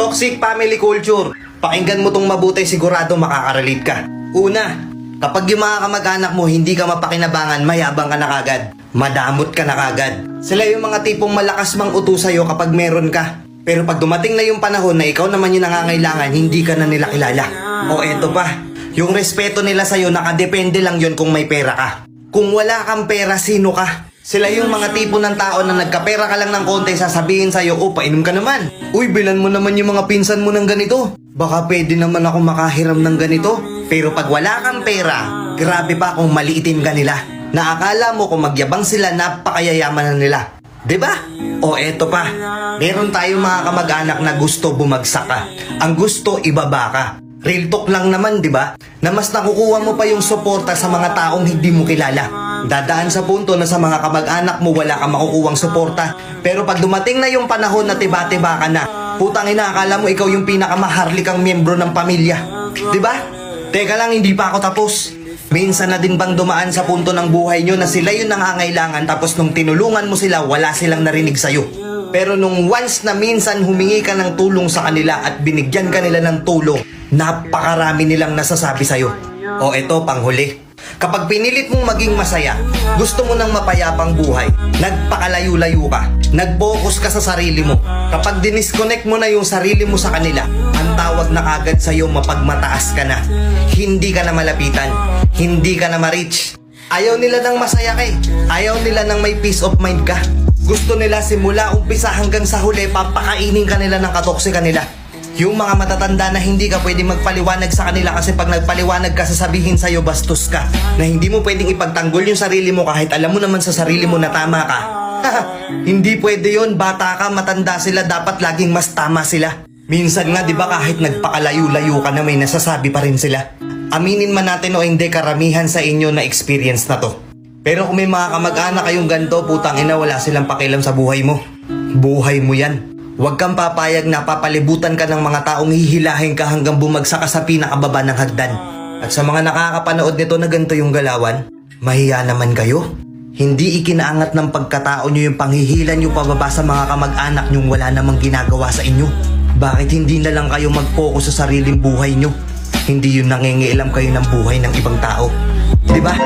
Toxic family culture. Pakinggan mo tong mabuti, sigurado makaka-relate ka. Una, kapag yung mga kamag-anak mo hindi ka mapakinabangan, mayabang ka na kagad. Madamot ka na kagad. Sila yung mga tipong malakas mang utos sa'yo kapag meron ka. Pero pag dumating na yung panahon na ikaw naman yung nangangailangan, hindi ka na nila kilala. O eto pa, yung respeto nila sa'yo nakadepende lang yon kung may pera ka. Kung wala kang pera, sino ka? Sila yung mga tipo ng tao na nagkapera ka lang ng konti, sasabihin sa'yo, oh, painom ka naman. Uy, bilan mo naman yung mga pinsan mo ng ganito. Baka pwede naman ako makahiram ng ganito. Pero pag wala kang pera, grabe pa kung maliitin ka nila. Naakala mo kung magyabang sila, napakayayaman na nila. Diba? O eto pa, meron tayong mga kamag-anak na gusto bumagsak ka. Ang gusto, ibaba ka. Real talk lang naman, diba? Na mas nakukuha mo pa yung suporta sa mga taong hindi mo kilala. Dadaan sa punto na sa mga kamag-anak mo wala kang makukuhang suporta. Pero pag dumating na yung panahon na tiba-tiba ka na, putang ina, akala mo ikaw yung pinakamaharlikang miyembro ng pamilya. Diba? Teka lang, hindi pa ako tapos. Minsan na din bang dumaan sa punto ng buhay nyo na sila yung nangangailangan, tapos nung tinulungan mo sila, wala silang narinig sa'yo. Pero nung once na minsan humingi ka ng tulong sa kanila at binigyan ka nila ng tulong, napakarami nilang nasasabi sa'yo. O eto, panghuli. Kapag pinilit mong maging masaya, gusto mo ng mapayapang buhay, nagpakalayo-layo ka, nag-focus ka sa sarili mo. Kapag dinisconnect mo na yung sarili mo sa kanila, ang tawag na agad sa'yo, mapagmataas ka na. Hindi ka na malapitan, hindi ka na ma-reach. Ayaw nila ng masaya ka eh. Ayaw nila ng may peace of mind ka. Gusto nila simula umpisa hanggang sa huli, papakainin ka nila ng katoksika nila. Yung mga matatanda na hindi ka pwedeng magpaliwanag sa kanila kasi pag nagpaliwanag ka, sasabihin sa'yo bastos ka. Na hindi mo pwedeng ipagtanggol yung sarili mo kahit alam mo naman sa sarili mo na tama ka. Hindi pwede yon, bata ka, matanda sila, dapat laging mas tama sila. Minsan nga, di ba, kahit nagpakalayo-layo ka na, may nasasabi pa rin sila. Aminin man natin o hindi, karamihan sa inyo na experience na to. Pero kung may mga kamag-anak kayong ganito, putang ina, wala silang pakialam sa buhay mo. Buhay mo yan. Huwag kang papayag na papalibutan ka ng mga taong hihilahin ka hanggang bumagsak ka sa pinakababa ng hagdan. At sa mga nakakapanood nito na ganito yung galawan, mahiya naman kayo. Hindi ikinaangat ng pagkatao nyo yung panghihilan nyo pababa sa mga kamag-anak nyong wala namang ginagawa sa inyo. Bakit hindi na lang kayo mag-focus sa sariling buhay nyo? Hindi yun nangingialam kayo ng buhay ng ibang tao. Diba?